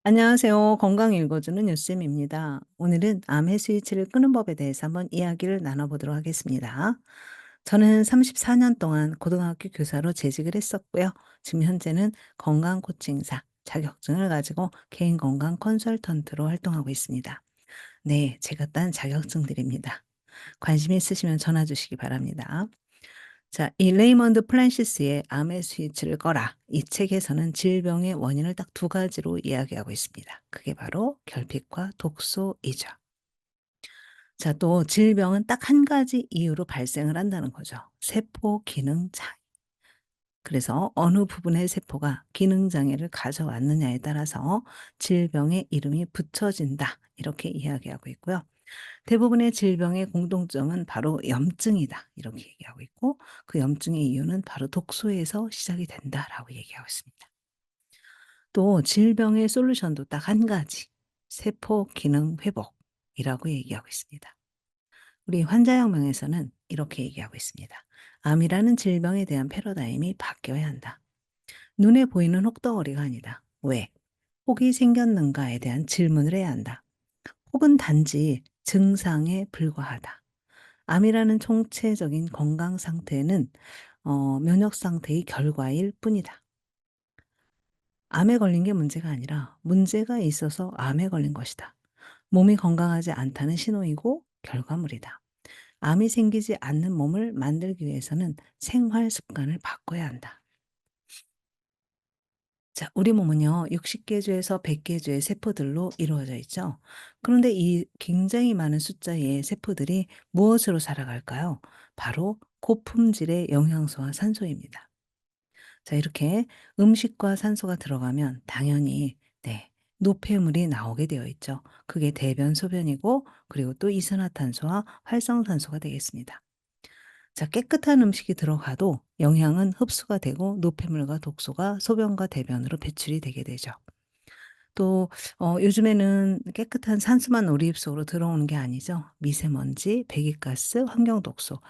안녕하세요. 건강 읽어주는 유쌤입니다. 오늘은 암의 스위치를 끄는 법에 대해서 한번 이야기를 나눠보도록 하겠습니다. 저는 34년 동안 고등학교 교사로 재직을 했었고요. 지금 현재는 건강 코칭사 자격증을 가지고 개인 건강 컨설턴트로 활동하고 있습니다. 네, 제가 딴 자격증들입니다. 관심 있으시면 전화 주시기 바랍니다. 자, 이 레이먼드 플란시스의 암의 스위치를 꺼라. 이 책에서는 질병의 원인을 딱 두 가지로 이야기하고 있습니다. 그게 바로 결핍과 독소이죠. 자, 또 질병은 딱 한 가지 이유로 발생을 한다는 거죠. 세포 기능 장애. 그래서 어느 부분의 세포가 기능 장애를 가져왔느냐에 따라서 질병의 이름이 붙여진다. 이렇게 이야기하고 있고요. 대부분의 질병의 공통점은 바로 염증이다. 이렇게 얘기하고 있고 그 염증의 이유는 바로 독소에서 시작이 된다라고 얘기하고 있습니다. 또 질병의 솔루션도 딱 한 가지. 세포 기능 회복이라고 얘기하고 있습니다. 우리 환자혁명에서는 이렇게 얘기하고 있습니다. 암이라는 질병에 대한 패러다임이 바뀌어야 한다. 눈에 보이는 혹덩어리가 아니다. 왜? 혹이 생겼는가에 대한 질문을 해야 한다. 혹은 단지 증상에 불과하다. 암이라는 총체적인 건강 상태는 면역 상태의 결과일 뿐이다. 암에 걸린 게 문제가 아니라 문제가 있어서 암에 걸린 것이다. 몸이 건강하지 않다는 신호이고 결과물이다. 암이 생기지 않는 몸을 만들기 위해서는 생활 습관을 바꿔야 한다. 자, 우리 몸은요, 60개 주에서 100개 주의 세포들로 이루어져 있죠. 그런데 이 굉장히 많은 숫자의 세포들이 무엇으로 살아갈까요? 바로 고품질의 영양소와 산소입니다. 자, 이렇게 음식과 산소가 들어가면 당연히, 네, 노폐물이 나오게 되어 있죠. 그게 대변, 소변이고, 그리고 또 이산화탄소와 활성산소가 되겠습니다. 자, 깨끗한 음식이 들어가도 영양은 흡수가 되고 노폐물과 독소가 소변과 대변으로 배출이 되게 되죠. 또 요즘에는 깨끗한 산수만 우리 입속으로 들어오는 게 아니죠. 미세먼지, 배기가스, 환경독소,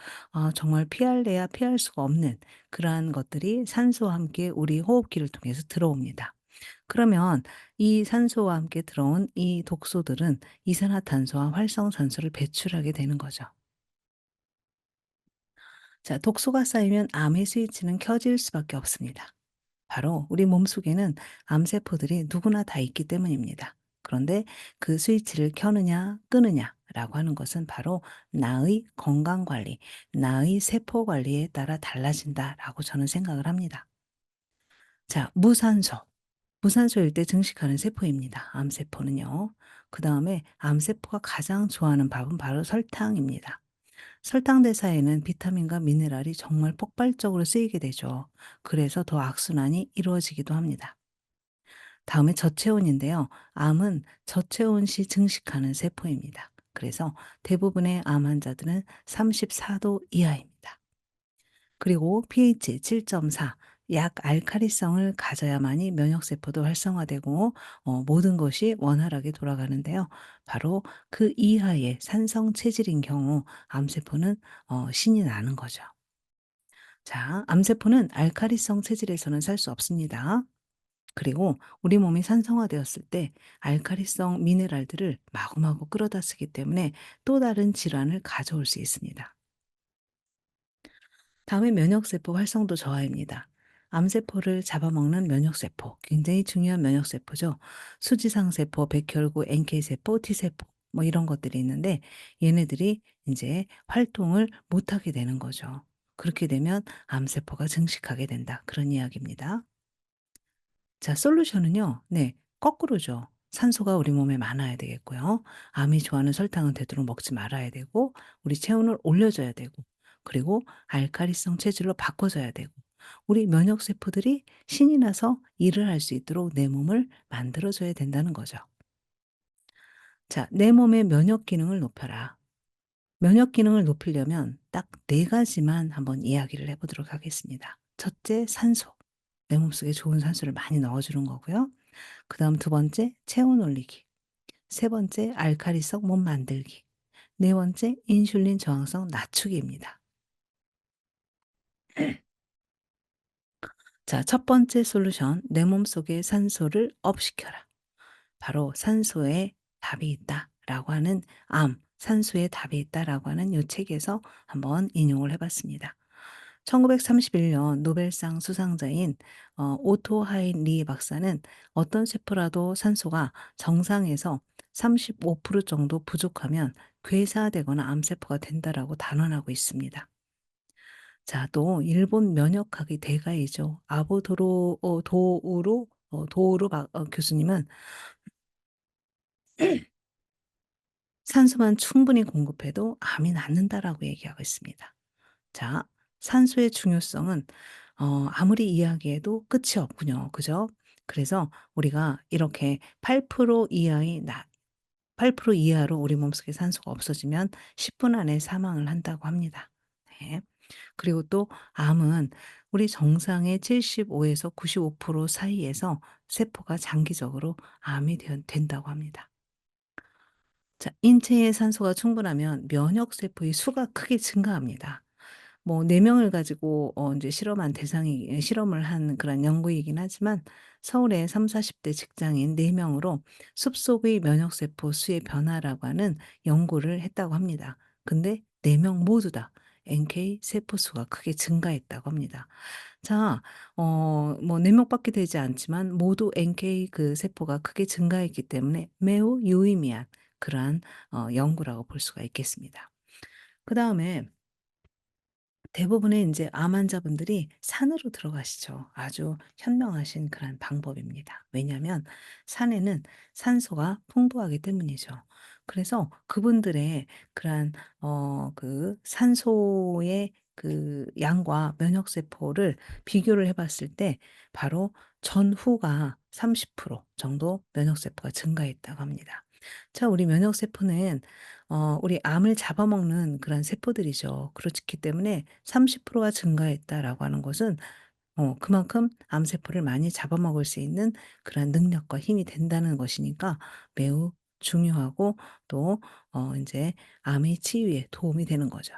정말 피할래야 피할 수가 없는 그러한 것들이 산소와 함께 우리 호흡기를 통해서 들어옵니다. 그러면 이 산소와 함께 들어온 이 독소들은 이산화탄소와 활성산소를 배출하게 되는 거죠. 자, 독소가 쌓이면 암의 스위치는 켜질 수밖에 없습니다. 바로 우리 몸속에는 암세포들이 누구나 다 있기 때문입니다. 그런데 그 스위치를 켜느냐 끄느냐라고 하는 것은 바로 나의 건강 관리, 나의 세포 관리에 따라 달라진다라고 저는 생각을 합니다. 자, 무산소. 무산소일 때 증식하는 세포입니다. 암세포는요. 그 다음에 암세포가 가장 좋아하는 밥은 바로 설탕입니다. 설탕 대사에는 비타민과 미네랄이 정말 폭발적으로 쓰이게 되죠. 그래서 더 악순환이 이루어지기도 합니다. 다음에 저체온인데요. 암은 저체온 시 증식하는 세포입니다. 그래서 대부분의 암 환자들은 34도 이하입니다. 그리고 pH 7.4, 약 알칼리성을 가져야만이 면역세포도 활성화되고 모든 것이 원활하게 돌아가는데요. 바로 그 이하의 산성 체질인 경우 암세포는 신이 나는 거죠. 자, 암세포는 알칼리성 체질에서는 살 수 없습니다. 그리고 우리 몸이 산성화되었을 때 알칼리성 미네랄들을 마구마구 끌어다 쓰기 때문에 또 다른 질환을 가져올 수 있습니다. 다음에 면역세포 활성도 저하입니다. 암세포를 잡아먹는 면역세포, 굉장히 중요한 면역세포죠. 수지상세포, 백혈구, NK세포, T세포, 뭐 이런 것들이 있는데 얘네들이 이제 활동을 못하게 되는 거죠. 그렇게 되면 암세포가 증식하게 된다. 그런 이야기입니다. 자, 솔루션은요. 네, 거꾸로죠. 산소가 우리 몸에 많아야 되겠고요. 암이 좋아하는 설탕은 되도록 먹지 말아야 되고, 우리 체온을 올려줘야 되고, 그리고 알카리성 체질로 바꿔줘야 되고, 우리 면역세포들이 신이 나서 일을 할 수 있도록 내 몸을 만들어줘야 된다는 거죠. 자, 내 몸의 면역 기능을 높여라. 면역 기능을 높이려면 딱 네 가지만 한번 이야기를 해보도록 하겠습니다. 첫째, 산소. 내 몸속에 좋은 산소를 많이 넣어주는 거고요. 그다음 두 번째 체온 올리기. 세 번째 알칼리성 몸 만들기. 네 번째 인슐린 저항성 낮추기입니다. 자, 첫 번째 솔루션 내 몸속의 산소를 업시켜라. 바로 산소에 답이 있다라고 하는 산소에 답이 있다라고 하는 요 책에서 한번 인용을 해 봤습니다. 1931년 노벨상 수상자인 오토 하인 리 박사는 어떤 세포라도 산소가 정상에서 35% 정도 부족하면 괴사되거나 암세포가 된다라고 단언하고 있습니다. 자, 또 일본 면역학의 대가이죠. 아보도로 도우로 교수님은 "산소만 충분히 공급해도 암이 낫는다."라고 얘기하고 있습니다. 자, 산소의 중요성은 아무리 이야기해도 끝이 없군요. 그죠? 그래서 우리가 이렇게 8% 이하의 나 8% 이하로 우리 몸속에 산소가 없어지면 10분 안에 사망을 한다고 합니다. 네. 그리고 또 암은 우리 정상의 75에서 95% 사이에서 세포가 장기적으로 암이 된다고 합니다. 자, 인체에 산소가 충분하면 면역 세포의 수가 크게 증가합니다. 뭐 4 명을 가지고 인제 실험을 한 그런 연구이긴 하지만 서울의 30-40대 직장인 4 명으로 숲속의 면역 세포 수의 변화라고 하는 연구를 했다고 합니다. 근데 4명 모두 다 NK 세포 수가 크게 증가했다고 합니다. 자, 뭐 4 명밖에 되지 않지만 모두 NK 그 세포가 크게 증가했기 때문에 매우 유의미한 그러한 연구라고 볼 수가 있겠습니다. 그다음에 대부분의 인제 암 환자분들이 산으로 들어가시죠. 아주 현명하신 그런 방법입니다. 왜냐하면 산에는 산소가 풍부하기 때문이죠. 그래서 그분들의 그러한 그 산소의 그 양과 면역 세포를 비교를 해 봤을 때 바로 전후가 30% 정도 면역 세포가 증가했다고 합니다. 자, 우리 면역 세포는 우리 암을 잡아먹는 그런 세포들이죠. 그렇기 때문에 30%가 증가했다라고 하는 것은 그만큼 암세포를 많이 잡아먹을 수 있는 그런 능력과 힘이 된다는 것이니까 매우 중요하고 또 이제 암의 치유에 도움이 되는 거죠.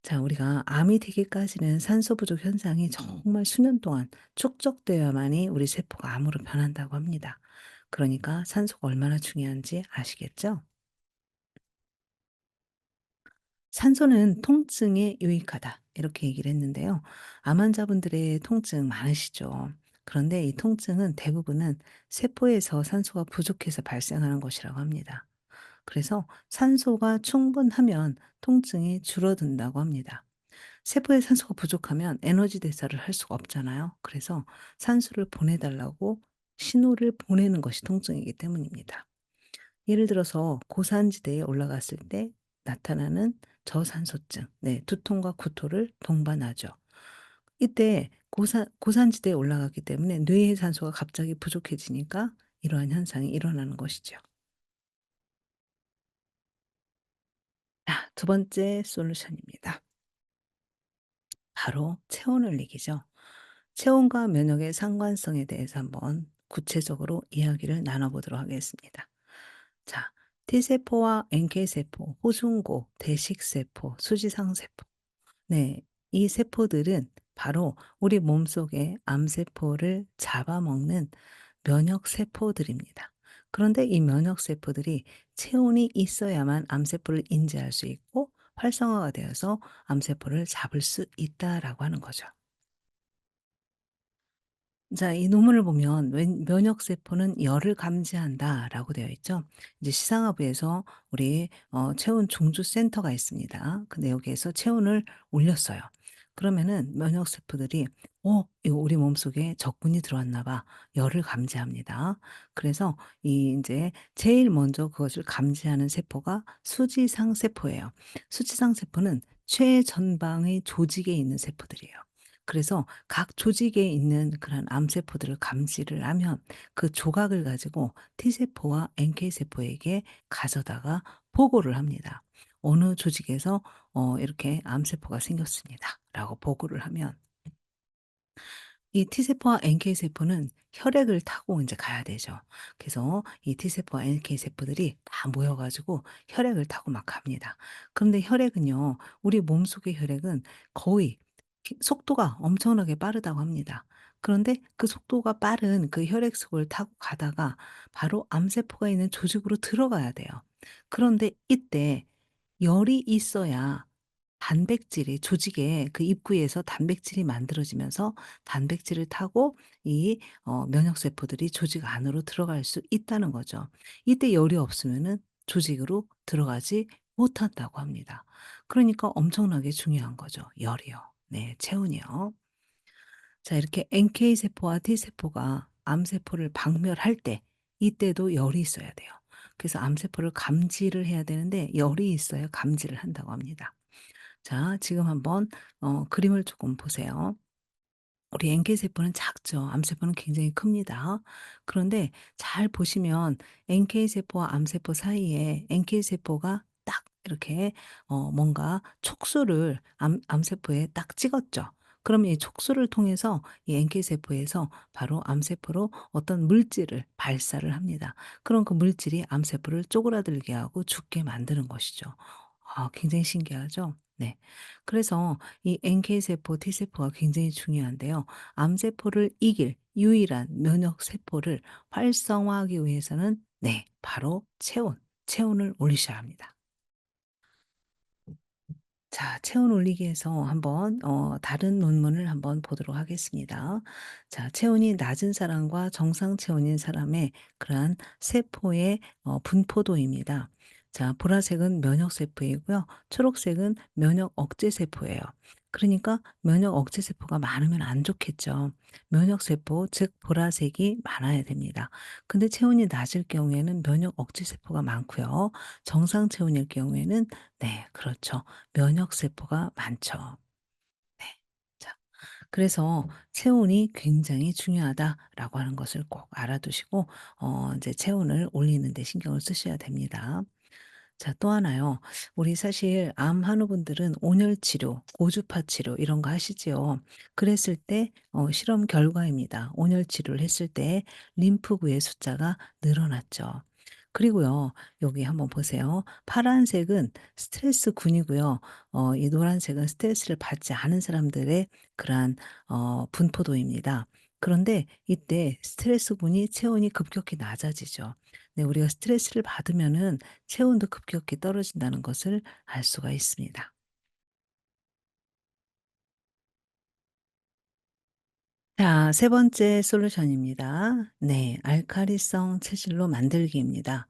자, 우리가 암이 되기까지는 산소 부족 현상이 정말 수년 동안 축적되어야만이 우리 세포가 암으로 변한다고 합니다. 그러니까 산소가 얼마나 중요한지 아시겠죠? "산소는 통증에 유익하다." 이렇게 얘기를 했는데요. 암 환자분들의 통증 많으시죠. 그런데 이 통증은 대부분은 세포에서 산소가 부족해서 발생하는 것이라고 합니다. 그래서 산소가 충분하면 통증이 줄어든다고 합니다. 세포에 산소가 부족하면 에너지 대사를 할 수가 없잖아요. 그래서 산소를 보내 달라고 신호를 보내는 것이 통증이기 때문입니다. 예를 들어서 고산지대에 올라갔을 때 나타나는 저산소증, 네, 두통과 구토를 동반하죠. 이때 고산지대에 올라갔기 때문에 뇌의 산소가 갑자기 부족해지니까 이러한 현상이 일어나는 것이죠. 자, 두 번째 솔루션입니다. 바로 체온을 이기죠. 체온과 면역의 상관성에 대해서 한번 구체적으로 이야기를 나눠보도록 하겠습니다. 자, T세포와 NK세포, 호중고, 대식세포, 수지상세포. 네. 이 세포들은 바로 우리 몸속의 암세포를 잡아먹는 면역세포들입니다. 그런데 이 면역세포들이 체온이 있어야만 암세포를 인지할 수 있고 활성화가 되어서 암세포를 잡을 수 있다라고 하는 거죠. 자, 이 논문을 보면 "면역 세포는 열을 감지한다."라고 되어 있죠. 이제 시상하부에서 우리 체온 중주 센터가 있습니다. 근데 여기에서 체온을 올렸어요. 그러면은 면역 세포들이 이거 우리 몸속에 적군이 들어왔나 봐." 열을 감지합니다. 그래서 이 인제 제일 먼저 그것을 감지하는 세포가 수지상 세포예요. 수지상 세포는 최전방의 조직에 있는 세포들이에요. 그래서 각 조직에 있는 그런 암세포들을 감지를 하면 그 조각을 가지고 T세포와 NK세포에게 가져다가 보고를 합니다. "어느 조직에서 이렇게 암세포가 생겼습니다."라고 보고를 하면 이 T세포와 NK세포는 혈액을 타고 인제 가야 되죠. 그래서 이 T세포와 NK세포들이 다 모여 가지고 혈액을 타고 막 갑니다. 그런데 혈액은요, 우리 몸속의 혈액은 거의 속도가 엄청나게 빠르다고 합니다. 그런데 그 속도가 빠른 그 혈액 속을 타고 가다가 바로 암세포가 있는 조직으로 들어가야 돼요. 그런데 이때 열이 있어야 단백질이 조직의 그 입구에서 단백질이 만들어지면서 단백질을 타고 이 면역 세포들이 조직 안으로 들어갈 수 있다는 거죠. 이때 열이 없으면은 조직으로 들어가지 못한다고 합니다. 그러니까 엄청나게 중요한 거죠, 열이요. 네, 체온이요. 자, 이렇게 NK 세포와 T 세포가 암 세포를 박멸할 때 이때도 열이 있어야 돼요. 그래서 암 세포를 감지를 해야 되는데 열이 있어야 감지를 한다고 합니다. 자, 지금 한번 그림을 조금 보세요. 우리 NK 세포는 작죠. 암 세포는 굉장히 큽니다. 그런데 잘 보시면 NK 세포와 암 세포 사이에 NK 세포가 딱 이렇게 뭔가 촉수를 암 세포에 딱 찍었죠. 그러면 이 촉수를 통해서 이 NK 세포에서 바로 암 세포로 어떤 물질을 발사를 합니다. 그럼 그 물질이 암 세포를 쪼그라들게 하고 죽게 만드는 것이죠. 아, 굉장히 신기하죠? 네. 그래서 이 NK 세포, T 세포가 굉장히 중요한데요. 암 세포를 이길 유일한 면역 세포를 활성화하기 위해서는 네, 바로 체온을 올리셔야 합니다. 자, 체온 올리기에서 한번 다른 논문을 한번 보도록 하겠습니다. 자, 체온이 낮은 사람과 정상 체온인 사람의 그러한 세포의 분포도입니다. 자, 보라색은 면역 세포이고요. 초록색은 면역 억제 세포예요. 그러니까 면역 억제 세포가 많으면 안 좋겠죠. 면역 세포, 즉 보라색이 많아야 됩니다. 근데 체온이 낮을 경우에는 면역 억제 세포가 많고요. 정상 체온일 경우에는 네, 그렇죠. 면역 세포가 많죠. 네. 자, 그래서 체온이 굉장히 중요하다라고 하는 것을 꼭 알아두시고 인제 체온을 올리는 데 신경을 쓰셔야 됩니다. 자, 또 하나요. 우리 사실 암 환우분들은 온열 치료, 고주파 치료 이런 거 하시지요. 그랬을 때 실험 결과입니다. 온열 치료를 했을 때 림프구의 숫자가 늘어났죠. 그리고요. 여기 한번 보세요. 파란색은 스트레스군이고요. 이 노란색은 스트레스를 받지 않은 사람들의 그러한 분포도입니다. 그런데 이때 스트레스군이 체온이 급격히 낮아지죠. 네, 우리가 스트레스를 받으면은 체온도 급격히 떨어진다는 것을 알 수가 있습니다. 자, 세 번째 솔루션입니다. 네, 알카리성 체질로 만들기입니다.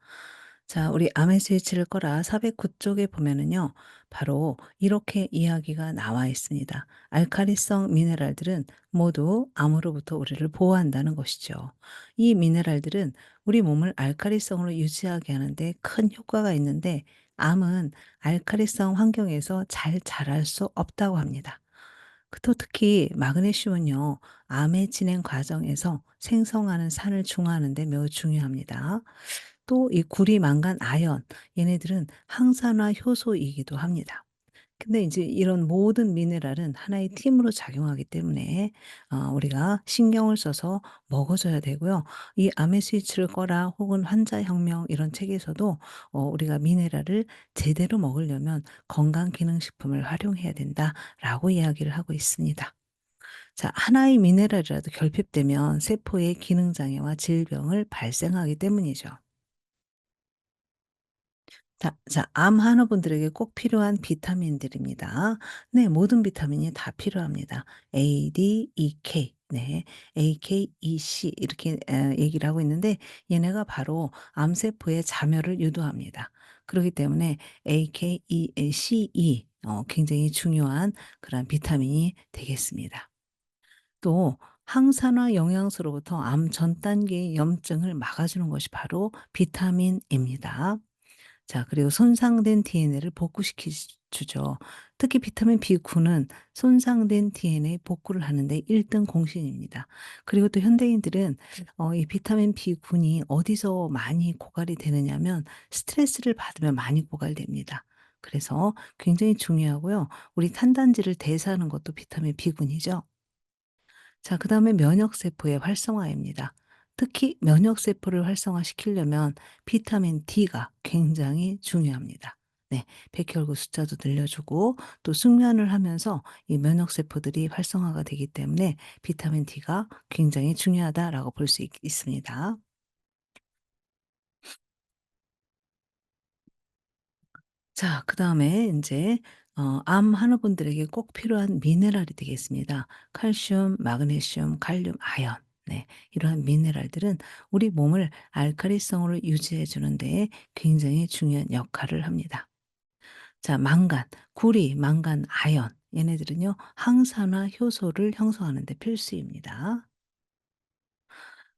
자, 우리 암의 스위치를 꺼라 409 쪽에 보면은요. 바로 이렇게 이야기가 나와 있습니다. 알카리성 미네랄들은 모두 암으로부터 우리를 보호한다는 것이죠. 이 미네랄들은 우리 몸을 알카리성으로 유지하게 하는데 큰 효과가 있는데 암은 알카리성 환경에서 잘 자랄 수 없다고 합니다. 또 특히 마그네슘은요, 암의 진행 과정에서 생성하는 산을 중화하는 데 매우 중요합니다. 또 이 구리, 망간, 아연, 얘네들은 항산화 효소이기도 합니다. 근데 이제 이런 모든 미네랄은 하나의 팀으로 작용하기 때문에 우리가 신경을 써서 먹어줘야 되고요. 이 암의 스위치를 꺼라 혹은 환자혁명 이런 책에서도 우리가 미네랄을 제대로 먹으려면 건강기능식품을 활용해야 된다라고 이야기를 하고 있습니다. 자, 하나의 미네랄이라도 결핍되면 세포의 기능장애와 질병을 발생하기 때문이죠. 암 환우분들에게 꼭 필요한 비타민들입니다. 네, 모든 비타민이 다 필요합니다. A, D, E, K. 네. A, K, E, C 이렇게 얘기를 하고 있는데 얘네가 바로 암세포의 자멸을 유도합니다. 그렇기 때문에 A, K, E, C, E 굉장히 중요한 그런 비타민이 되겠습니다. 또 항산화 영양소로부터 암 전 단계의 염증을 막아주는 것이 바로 비타민입니다. 자, 그리고 손상된 DNA를 복구시키 주죠. 특히 비타민 B9는 손상된 DNA 복구를 하는 데 1등 공신입니다. 그리고 또 현대인들은 이 비타민 B9이 어디서 많이 고갈이 되느냐면 스트레스를 받으면 많이 고갈됩니다. 그래서 굉장히 중요하고요. 우리 탄단지를 대사하는 것도 비타민 B9이죠. 자, 그다음에 면역 세포의 활성화입니다. 특히 면역 세포를 활성화시키려면 비타민 D가 굉장히 중요합니다. 네. 백혈구 숫자도 늘려주고 또 숙면을 하면서 이 면역 세포들이 활성화가 되기 때문에 비타민 D가 굉장히 중요하다라고 볼 수 있습니다. 자, 그다음에 인제 암 환우분들에게 꼭 필요한 미네랄이 되겠습니다. 칼슘, 마그네슘, 칼륨, 아연. 네. 이러한 미네랄들은 우리 몸을 알칼리성으로 유지해 주는 데 굉장히 중요한 역할을 합니다. 자, 망간, 구리, 망간, 아연 얘네들은요 항산화 효소를 형성하는 데 필수입니다.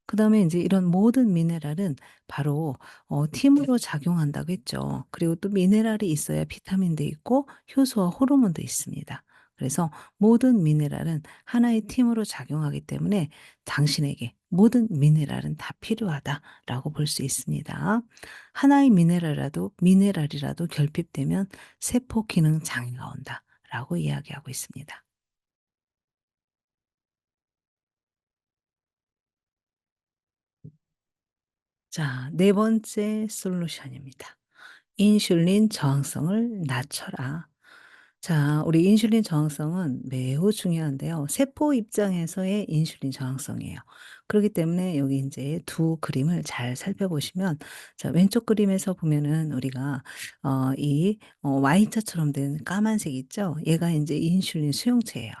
그다음에 인제 이런 모든 미네랄은 바로 팀으로 작용한다고 했죠. 그리고 또 미네랄이 있어야 비타민도 있고 효소와 호르몬도 있습니다. 그래서 모든 미네랄은 하나의 팀으로 작용하기 때문에 당신에게 모든 미네랄은 다 필요하다라고 볼 수 있습니다. 하나의 미네랄이라도 결핍되면 세포 기능 장애가 온다라고 이야기하고 있습니다. 자, 네 번째 솔루션입니다. 인슐린 저항성을 낮춰라. 자, 우리 인슐린 저항성은 매우 중요한데요. 세포 입장에서의 인슐린 저항성이에요. 그렇기 때문에 여기 이제 두 그림을 잘 살펴보시면 자, 왼쪽 그림에서 보면은 우리가 Y자처럼 된 까만색 있죠? 얘가 이제 인슐린 수용체예요.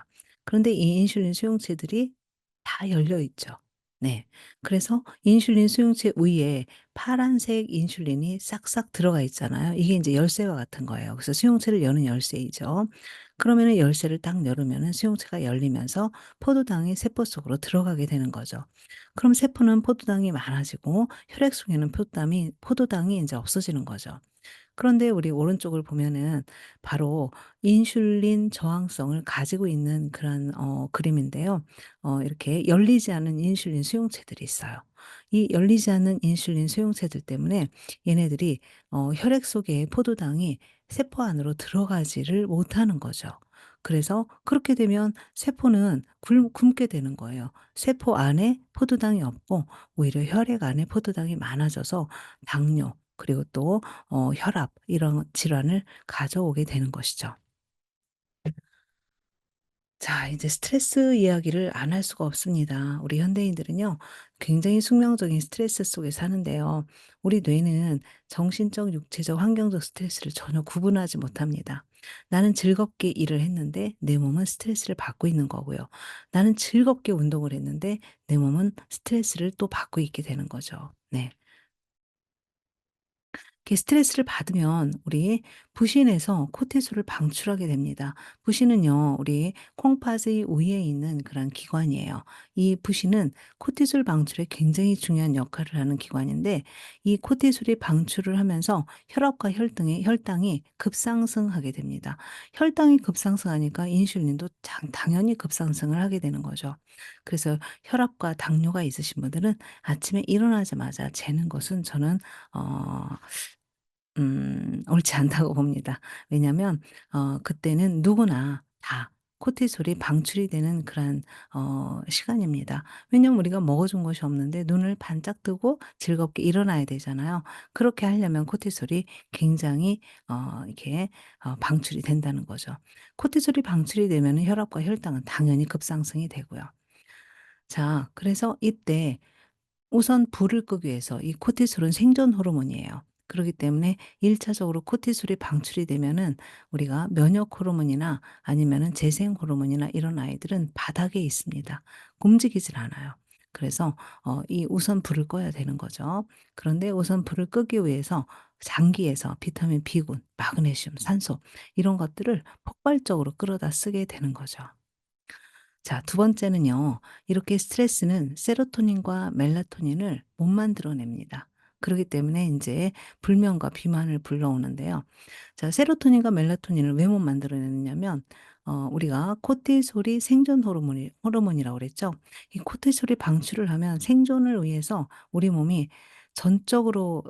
그런데 이 인슐린 수용체들이 다 열려 있죠. 네. 그래서 인슐린 수용체 위에 파란색 인슐린이 싹싹 들어가 있잖아요. 이게 인제 열쇠와 같은 거예요. 그래서 수용체를 여는 열쇠이죠. 그러면은 열쇠를 딱 열으면은 수용체가 열리면서 포도당이 세포 속으로 들어가게 되는 거죠. 그럼 세포는 포도당이 많아지고 혈액 속에는 포도당이 인제 없어지는 거죠. 그런데 우리 오른쪽을 보면은 바로 인슐린 저항성을 가지고 있는 그런 그림인데요. 이렇게 열리지 않은 인슐린 수용체들이 있어요. 이 열리지 않는 인슐린 수용체들 때문에 얘네들이 혈액 속에 포도당이 세포 안으로 들어가지를 못하는 거죠. 그래서 그렇게 되면 세포는 굶게 되는 거예요. 세포 안에 포도당이 없고 오히려 혈액 안에 포도당이 많아져서 당뇨 그리고 또 혈압 이런 질환을 가져오게 되는 것이죠. 자, 이제 스트레스 이야기를 안 할 수가 없습니다. 우리 현대인들은요, 굉장히 숙명적인 스트레스 속에 사는데요. 우리 뇌는 정신적, 육체적, 환경적 스트레스를 전혀 구분하지 못합니다. 나는 즐겁게 일을 했는데 내 몸은 스트레스를 받고 있는 거고요. 나는 즐겁게 운동을 했는데 내 몸은 스트레스를 또 받고 있게 되는 거죠. 네. 이렇게 스트레스를 받으면 우리 부신에서 코티솔을 방출하게 됩니다. 부신은요, 우리 콩팥의 위에 있는 그런 기관이에요. 이 부신은 코티솔 방출에 굉장히 중요한 역할을 하는 기관인데, 이 코티솔이 방출을 하면서 혈압과 혈당이 급상승하게 됩니다. 혈당이 급상승하니까 인슐린도 당연히 급상승을 하게 되는 거죠. 그래서 혈압과 당뇨가 있으신 분들은 아침에 일어나자마자 재는 것은 저는 어 옳지 않다고 봅니다. 왜냐하면 그때는 누구나 다 코티솔이 방출이 되는 그런 시간입니다. 왜냐하면 우리가 먹어 준 것이 없는데 눈을 반짝 뜨고 즐겁게 일어나야 되잖아요. 그렇게 하려면 코티솔이 굉장히 이렇게 방출이 된다는 거죠. 코티솔이 방출이 되면은 혈압과 혈당은 당연히 급상승이 되고요. 자, 그래서 이때 우선 불을 끄기 위해서 이 코티솔은 생존 호르몬이에요. 그렇기 때문에 1 차적으로 코티솔이 방출이 되면은 우리가 면역 호르몬이나 아니면은 재생 호르몬이나 이런 아이들은 바닥에 있습니다. 움직이질 않아요. 그래서 이 우선 불을 꺼야 되는 거죠. 그런데 우선 불을 끄기 위해서 장기에서 비타민 B군, 마그네슘, 산소 이런 것들을 폭발적으로 끌어다 쓰게 되는 거죠. 자, 두 번째는요. 이렇게 스트레스는 세로토닌과 멜라토닌을 못 만들어냅니다. 그렇기 때문에 이제 불면과 비만을 불러오는데요. 자, 세로토닌과 멜라토닌을 왜 못 만들어내느냐면 우리가 코티솔이 생존 호르몬이라고 그랬죠. 이 코티솔이 방출을 하면 생존을 위해서 우리 몸이 전적으로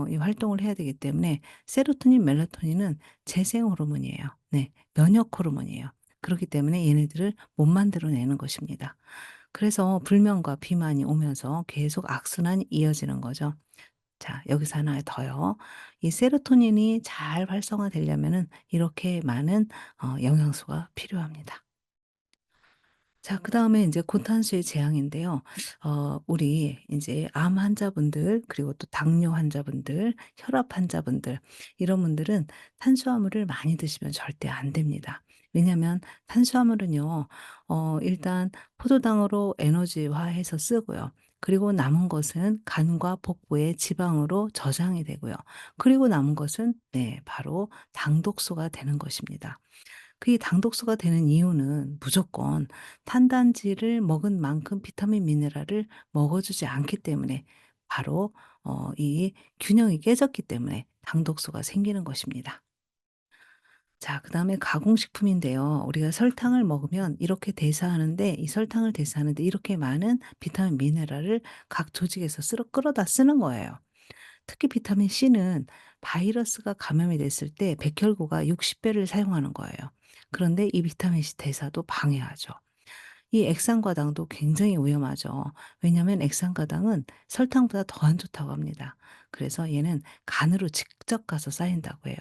이 활동을 해야 되기 때문에 세로토닌, 멜라토닌은 재생 호르몬이에요. 네. 면역 호르몬이에요. 그렇기 때문에 얘네들을 못 만들어내는 것입니다. 그래서 불면과 비만이 오면서 계속 악순환이 이어지는 거죠. 자, 여기서 하나 더요. 이 세로토닌이 잘 활성화되려면은 이렇게 많은 영양소가 필요합니다. 자, 그다음에 인제 고탄수의 제한인데요. 우리 인제 암 환자분들, 그리고 또 당뇨 환자분들, 혈압 환자분들, 이런 분들은 탄수화물을 많이 드시면 절대 안 됩니다. 왜냐하면 탄수화물은요, 일단 포도당으로 에너지화해서 쓰고요. 그리고 남은 것은 간과 복부의 지방으로 저장이 되고요. 그리고 남은 것은, 네, 바로 당독소가 되는 것입니다. 그게 당독소가 되는 이유는 무조건 탄단지를 먹은 만큼 비타민 미네랄을 먹어주지 않기 때문에, 바로 이 균형이 깨졌기 때문에 당독소가 생기는 것입니다. 자, 그다음에 가공식품인데요. 우리가 설탕을 먹으면 이렇게 대사하는데, 이 설탕을 대사하는데 이렇게 많은 비타민 미네랄을 각 조직에서 쓸어 끌어다 쓰는 거예요. 특히 비타민 C는 바이러스가 감염이 됐을 때 백혈구가 60 배를 사용하는 거예요. 그런데 이 비타민 C 대사도 방해하죠. 이 액상과당도 굉장히 위험하죠. 왜냐하면 액상과당은 설탕보다 더 안 좋다고 합니다. 그래서 얘는 간으로 직접 가서 쌓인다고 해요.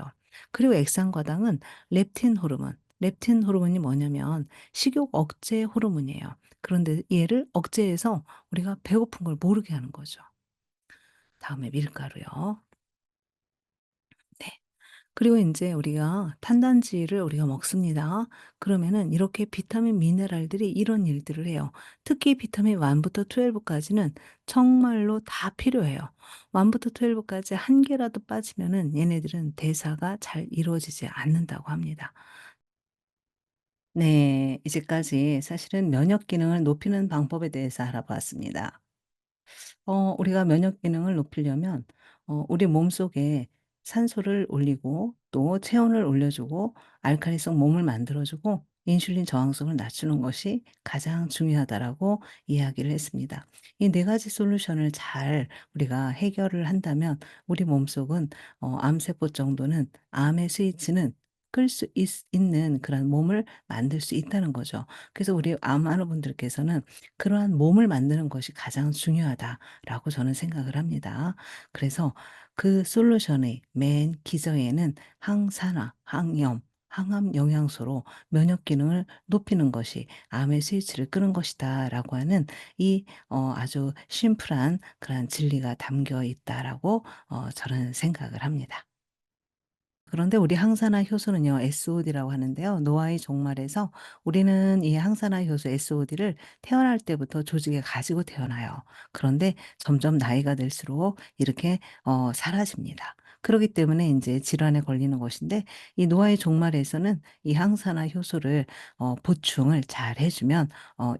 그리고 액상과당은 렙틴 호르몬, 렙틴 호르몬이 뭐냐면 식욕 억제 호르몬이에요. 그런데 얘를 억제해서 우리가 배고픈 걸 모르게 하는 거죠. 다음에 밀가루요. 네. 그리고 인제 우리가 탄단지를 우리가 먹습니다. 그러면은 이렇게 비타민 미네랄들이 이런 일들을 해요. 특히 비타민 1 부터 12 까지는 정말로 다 필요해요. 1 부터 12 까지 한 개라도 빠지면은 얘네들은 대사가 잘 이루어지지 않는다고 합니다. 네. 이제까지 사실은 면역 기능을 높이는 방법에 대해서 알아보았습니다. 우리가 면역 기능을 높이려면 우리 몸속에 산소를 올리고 또 체온을 올려주고 알칼리성 몸을 만들어주고 인슐린 저항성을 낮추는 것이 가장 중요하다라고 이야기를 했습니다. 이 네 가지 솔루션을 잘 우리가 해결을 한다면 우리 몸속은 암세포 정도는, 암의 스위치는 끌 수 있는 그런 몸을 만들 수 있다는 거죠. 그래서 우리 암 많은 분들께서는 그러한 몸을 만드는 것이 가장 중요하다라고 저는 생각을 합니다. 그래서 그 솔루션의 맨 기저에는 항산화, 항염, 항암 영양소로 면역 기능을 높이는 것이 암의 스위치를 끄는 것이다라고 하는 이 아주 심플한 그런 진리가 담겨 있다라고 저는 생각을 합니다. 그런데 우리 항산화 효소는요, SOD라고 하는데요. 노아의 종말에서 우리는 이 항산화 효소 SOD를 태어날 때부터 조직에 가지고 태어나요. 그런데 점점 나이가 들수록 이렇게 사라집니다. 그러기 때문에 이제 질환에 걸리는 것인데, 이 노아의 종말에서는 이 항산화 효소를 보충을 잘 해 주면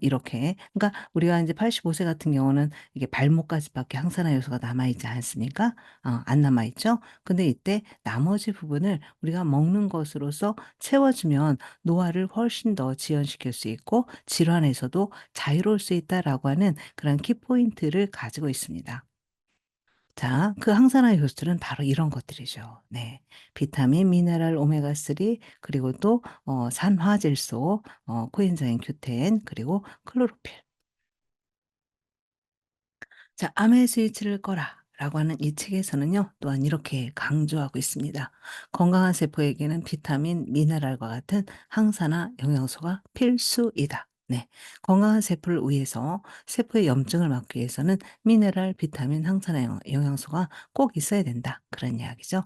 이렇게, 그러니까 우리가 이제 85세 같은 경우는 이게 발목까지밖에 항산화 효소가 남아 있지 않습니까? 안 남아 있죠? 근데 이때 나머지 부분을 우리가 먹는 것으로써 채워주면 노화를 훨씬 더 지연시킬 수 있고 질환에서도 자유로울 수 있다라고 하는 그런 키포인트를 가지고 있습니다. 자, 그 항산화 효소들은 바로 이런 것들이죠. 네. 비타민, 미네랄, 오메가3, 그리고 또 산화질소, 코엔자임 Q10, 그리고 클로로필. 자, "암의 스위치를 꺼라."라고 하는 이 책에서는요, 또한 이렇게 강조하고 있습니다. "건강한 세포에게는 비타민, 미네랄과 같은 항산화 영양소가 필수이다." 네. 건강한 세포를 위해서, 세포의 염증을 막기 위해서는 미네랄, 비타민, 항산화 영양소가 꼭 있어야 된다. 그런 이야기죠.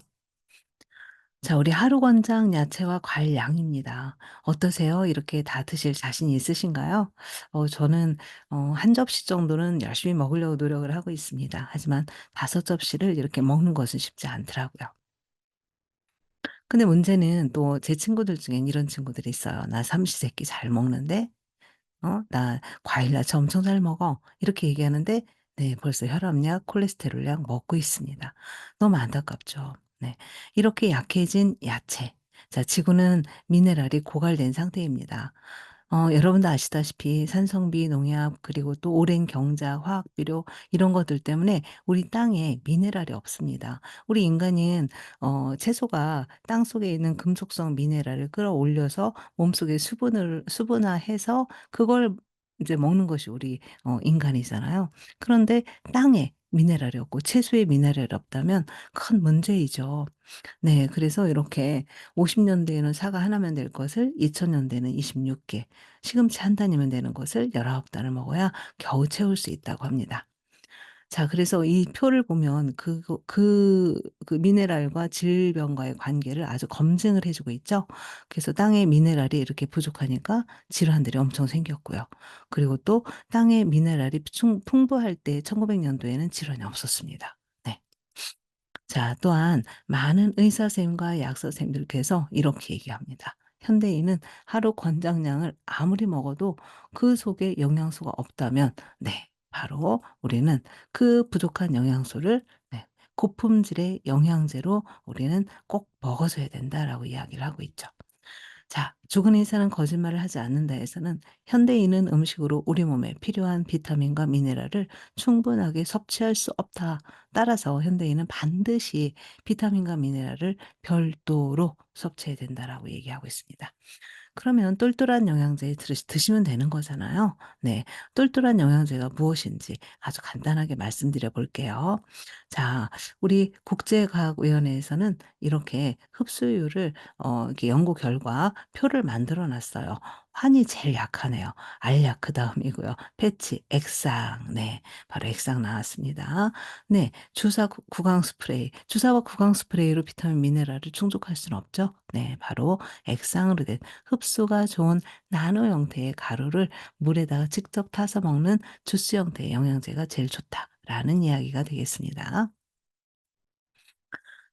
자, 우리 하루 권장 야채와 과일 양입니다. 어떠세요? 이렇게 다 드실 자신이 있으신가요? 저는 한 접시 정도는 열심히 먹으려고 노력을 하고 있습니다. 하지만 5 접시를 이렇게 먹는 것은 쉽지 않더라고요. 근데 문제는 또 제 친구들 중엔 이런 친구들이 있어요. "나 삼시세끼 잘 먹는데 나 과일 야채 엄청 잘 먹어." 이렇게 얘기하는데, 네, 벌써 혈압약, 콜레스테롤약 먹고 있습니다. 너무 안타깝죠. 네. 이렇게 약해진 야채. 자, 지구는 미네랄이 고갈된 상태입니다. 여러분도 아시다시피 산성비 농약, 그리고 또 오랜 경작, 화학비료, 이런 것들 때문에 우리 땅에 미네랄이 없습니다. 우리 인간은 채소가 땅속에 있는 금속성 미네랄을 끌어올려서 몸속에 수분을 수분화해서 그걸 이제 먹는 것이 우리 인간이잖아요. 그런데 땅에 미네랄이 없고 채소에 미네랄이 없다면 큰 문제이죠. 네. 그래서 이렇게 50 년대에는 사과 하나면 될 것을 2000 년대에는 26 개, 시금치 한 단이면 되는 것을 19 단을 먹어야 겨우 채울 수 있다고 합니다. 자, 그래서 이 표를 보면 그 미네랄과 질병과의 관계를 아주 검증을 해 주고 있죠. 그래서 땅에 미네랄이 이렇게 부족하니까 질환들이 엄청 생겼고요. 그리고 또 땅에 미네랄이 풍부할 때 1900 년도에는 질환이 없었습니다. 네. 자, 또한 많은 의사 선생님과 약사 선생님들께서 이렇게 얘기합니다. 현대인은 하루 권장량을 아무리 먹어도 그 속에 영양소가 없다면, 네, 바로 우리는 그 부족한 영양소를, 네, 고품질의 영양제로 우리는 꼭 먹어줘야 된다라고 이야기를 하고 있죠. 자, "죽은 의사는 거짓말을 하지 않는다."에서는 현대인은 음식으로 우리 몸에 필요한 비타민과 미네랄을 충분하게 섭취할 수 없다. 따라서 현대인은 반드시 비타민과 미네랄을 별도로 섭취해야 된다라고 얘기하고 있습니다. 그러면 똘똘한 영양제 드시면 되는 거잖아요. 네. 똘똘한 영양제가 무엇인지 아주 간단하게 말씀드려 볼게요. 자, 우리 국제과학위원회에서는 이렇게 흡수율을 이렇게 연구 결과 표를 만들어 놨어요. 환이 제일 약하네요. 알약 그다음이고요. 패치, 액상. 네. 바로 액상 나왔습니다. 네. 주사 구강 스프레이. 주사와 구강 스프레이로 비타민 미네랄을 충족할 수는 없죠. 네. 바로 액상으로 된 흡수가 좋은 나노 형태의 가루를 물에다가 직접 타서 먹는 주스 형태의 영양제가 제일 좋다라는 이야기가 되겠습니다.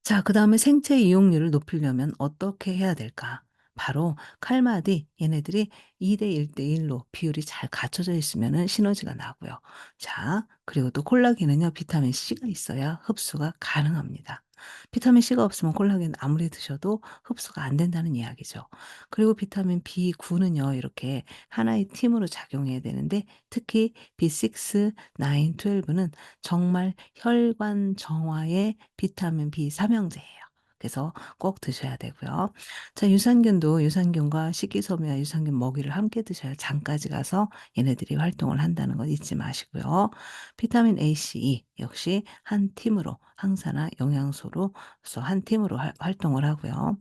자, 그다음에 생체 이용률을 높이려면 어떻게 해야 될까? 바로 칼마디 얘네들이 2대 1대 1로 비율이 잘 갖춰져 있으면은 시너지가 나고요. 자, 그리고 또 콜라겐은요, 비타민 C가 있어야 흡수가 가능합니다. 비타민 C가 없으면 콜라겐 아무리 드셔도 흡수가 안 된다는 이야기죠. 그리고 비타민 B9는요, 이렇게 하나의 팀으로 작용해야 되는데 특히 B6, 9, 12는 정말 혈관 정화의 비타민 B 삼형제예요. 그래서 꼭 드셔야 되고요. 자, 유산균과 식이섬유와 유산균 먹이를 함께 드셔야 장까지 가서 얘네들이 활동을 한다는 거 잊지 마시고요. 비타민 A, C, E 역시 한 팀으로 항산화 영양소로서 한 팀으로 활동을 하고요.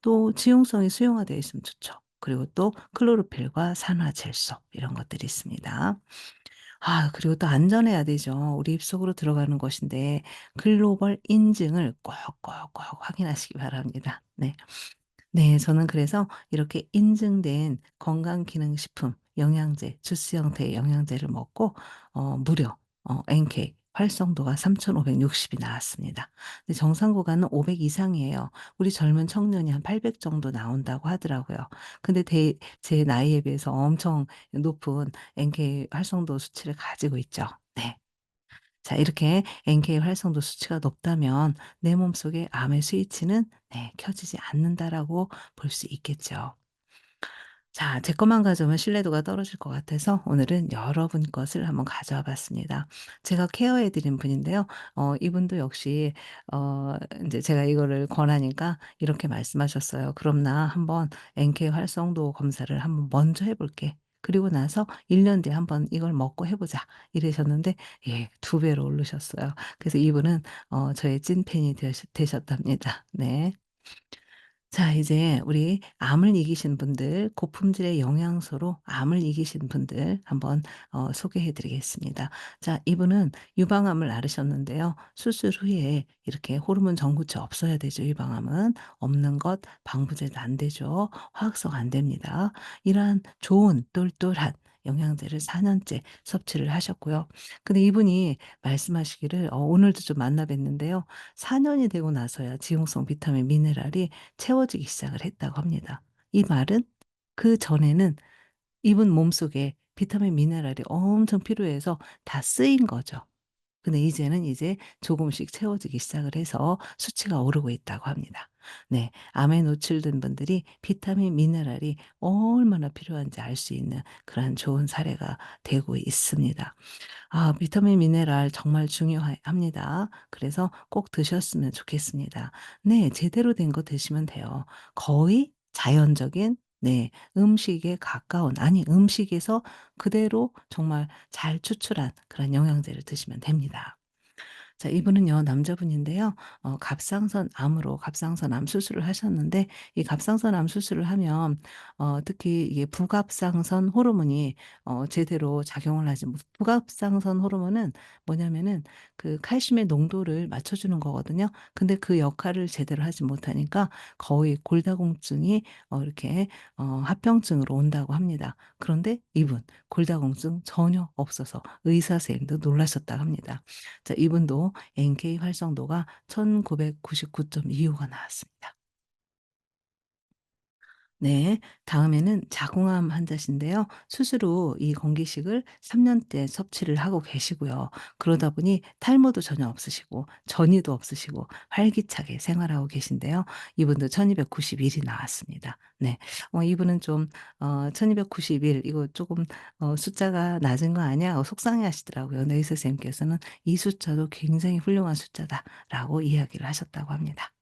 또 지용성이 수용화되어 있으면 좋죠. 그리고 또 클로로필과 산화질소 이런 것들이 있습니다. 아, 그리고 또 안전해야 되죠. 우리 입속으로 들어가는 것인데 글로벌 인증을 꼭꼭꼭 확인하시기 바랍니다. 네. 네. 저는 그래서 이렇게 인증된 건강기능식품, 영양제, 주스 형태의 영양제를 먹고 무려 NK 활성도가 3,560이 나왔습니다. 근데 정상 구간은 500 이상이에요. 우리 젊은 청년이 한 800 정도 나온다고 하더라고요. 근데 제 나이에 비해서 엄청 높은 NK 활성도 수치를 가지고 있죠. 네. 자, 이렇게 NK 활성도 수치가 높다면 내 몸속에 암의 스위치는, 네, 켜지지 않는다라고 볼 수 있겠죠. 자, 제 것만 가져오면 신뢰도가 떨어질 것 같아서 오늘은 여러분 것을 한번 가져와 봤습니다. 제가 케어해 드린 분인데요. 이분도 역시 인제 제가 이거를 권하니까 이렇게 말씀하셨어요. "그럼 나 한번 NK 활성도 검사를 한번 먼저 해 볼게. 그리고 나서 1년 뒤에 한번 이걸 먹고 해 보자." 이러셨는데, 예, 2 배로 오르셨어요. 그래서 이분은 저의 찐팬이 되셨답니다. 네. 자, 이제 우리 암을 이기신 분들, 고품질의 영양소로 암을 이기신 분들 한번 소개해 드리겠습니다. 자, 이분은 유방암을 앓으셨는데요. 수술 후에 이렇게 호르몬 전구체 없어야 되죠, 유방암은. 없는 것 방부제도 안 되죠. 화학성 안 됩니다. 이러한 좋은 똘똘한 영양제를 4 년째 섭취를 하셨고요. 근데 이분이 말씀하시기를 오늘도 좀 만나 뵀는데요. 4 년이 되고 나서야 지용성 비타민 미네랄이 채워지기 시작을 했다고 합니다. 이 말은 그전에는 이분 몸속에 비타민 미네랄이 엄청 필요해서 다 쓰인 거죠. 근데 이제는 이제 조금씩 채워지기 시작을 해서 수치가 오르고 있다고 합니다. 네. 암에 노출된 분들이 비타민 미네랄이 얼마나 필요한지 알 수 있는 그러한 좋은 사례가 되고 있습니다. 아, 비타민 미네랄 정말 중요합니다. 그래서 꼭 드셨으면 좋겠습니다. 네. 제대로 된 거 드시면 돼요. 거의 자연적인, 네, 음식에 가까운, 아니 음식에서 그대로 정말 잘 추출한 그런 영양제를 드시면 됩니다. 자, 이분은요, 남자분인데요. 갑상선암으로 갑상선암 수술을 하셨는데, 이 갑상선암 수술을 하면 특히 이게 부갑상선 호르몬이 제대로 작용을 하지 못, 부갑상선 호르몬은 뭐냐면은 그 칼슘의 농도를 맞춰 주는 거거든요. 근데 그 역할을 제대로 하지 못하니까 거의 골다공증이 이렇게 합병증으로 온다고 합니다. 그런데 이분 골다공증 전혀 없어서 의사 선생님도 놀라셨다고 합니다. 자, 이분도 NK 활성도가 1999.25가 나왔습니다. 네. 다음에는 자궁암 환자신데요. 수술 후 이 건기식을 3 년째 섭취를 하고 계시고요. 그러다 보니 탈모도 전혀 없으시고 전이도 없으시고 활기차게 생활하고 계신데요. 이분도 1291이 나왔습니다. 네. 이분은 좀 1291 이거 조금 숫자가 낮은 거 아니야?" 속상해하시더라고요. 네, 의사 선생님께서는 "이 숫자도 굉장히 훌륭한 숫자다."라고 이야기를 하셨다고 합니다.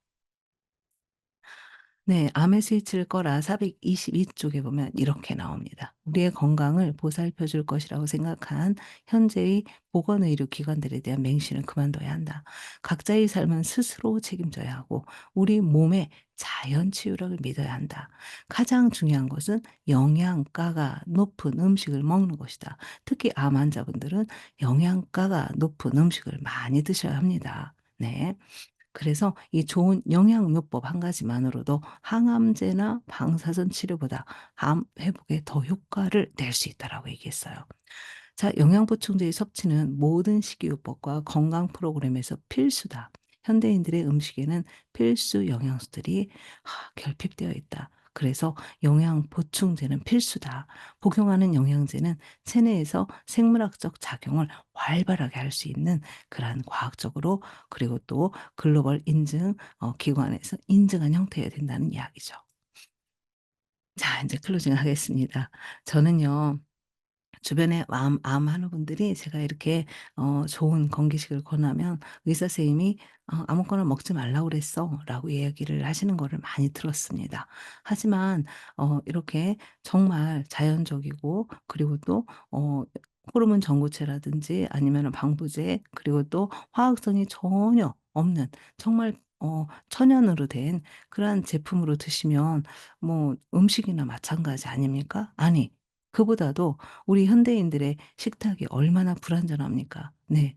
네. 암의 스위치를 꺼라 422 쪽에 보면 이렇게 나옵니다. "우리의 건강을 보살펴 줄 것이라고 생각한 현재의 보건의료 기관들에 대한 맹신을 그만둬야 한다. 각자의 삶은 스스로 책임져야 하고 우리 몸의 자연 치유력을 믿어야 한다. 가장 중요한 것은 영양가가 높은 음식을 먹는 것이다. 특히 암 환자분들은 영양가가 높은 음식을 많이 드셔야 합니다." 네. 그래서 이 좋은 영양요법 한 가지만으로도 항암제나 방사선 치료보다 암 회복에 더 효과를 낼 수 있다라고 얘기했어요. 자, 영양보충제의 섭취는 모든 식이요법과 건강 프로그램에서 필수다. 현대인들의 음식에는 필수 영양소들이 결핍되어 있다. 그래서 영양 보충제는 필수다. 복용하는 영양제는 체내에서 생물학적 작용을 활발하게 할 수 있는 그러한 과학적으로 그리고 또 글로벌 인증 기관에서 인증한 형태여야 된다는 이야기죠. 자, 이제 클로징 하겠습니다. 저는요, 주변에 암 환우분들이 제가 이렇게 좋은 건기식을 권하면 의사 선생님이 아무거나 먹지 말라고 그랬어."라고 이야기를 하시는 거를 많이 들었습니다. 하지만 이렇게 정말 자연적이고 그리고 또 호르몬 전구체라든지 아니면은 방부제 그리고 또 화학성이 전혀 없는 정말 천연으로 된 그러한 제품으로 드시면 뭐 음식이나 마찬가지 아닙니까? 아니, 그보다도 우리 현대인들의 식탁이 얼마나 불안전합니까? 네.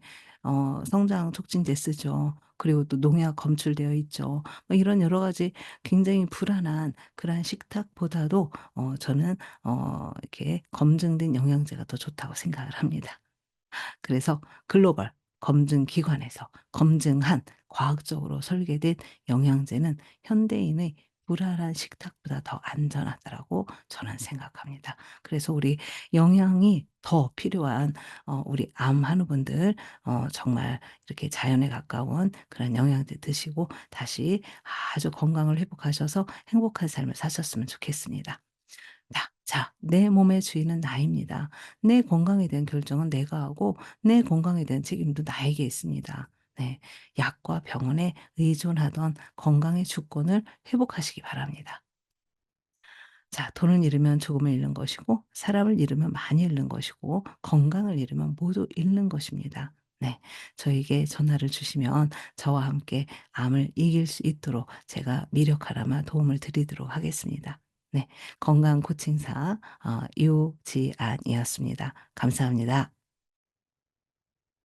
성장 촉진제 쓰죠. 그리고 또 농약 검출되어 있죠. 뭐 이런 여러 가지 굉장히 불안한 그러한 식탁보다도 저는 이렇게 검증된 영양제가 더 좋다고 생각을 합니다. 그래서 글로벌 검증 기관에서 검증한 과학적으로 설계된 영양제는 현대인의 불안한 식탁보다 더 안전하다라고 저는 생각합니다. 그래서 우리 영양이 더 필요한 우리 암 환우분들 정말 이렇게 자연에 가까운 그런 영양제 드시고 다시 아주 건강을 회복하셔서 행복한 삶을 사셨으면 좋겠습니다. 자, 내 몸의 주인은 나입니다. 내 건강에 대한 결정은 내가 하고 내 건강에 대한 책임도 나에게 있습니다. 네. 약과 병원에 의존하던 건강의 주권을 회복하시기 바랍니다. 자, 돈을 잃으면 조금을 잃는 것이고 사람을 잃으면 많이 잃는 것이고 건강을 잃으면 모두 잃는 것입니다. 네. 저에게 전화를 주시면 저와 함께 암을 이길 수 있도록 제가 미력 하나마 도움을 드리도록 하겠습니다. 네. 건강 코칭사 유지안이었습니다. 감사합니다.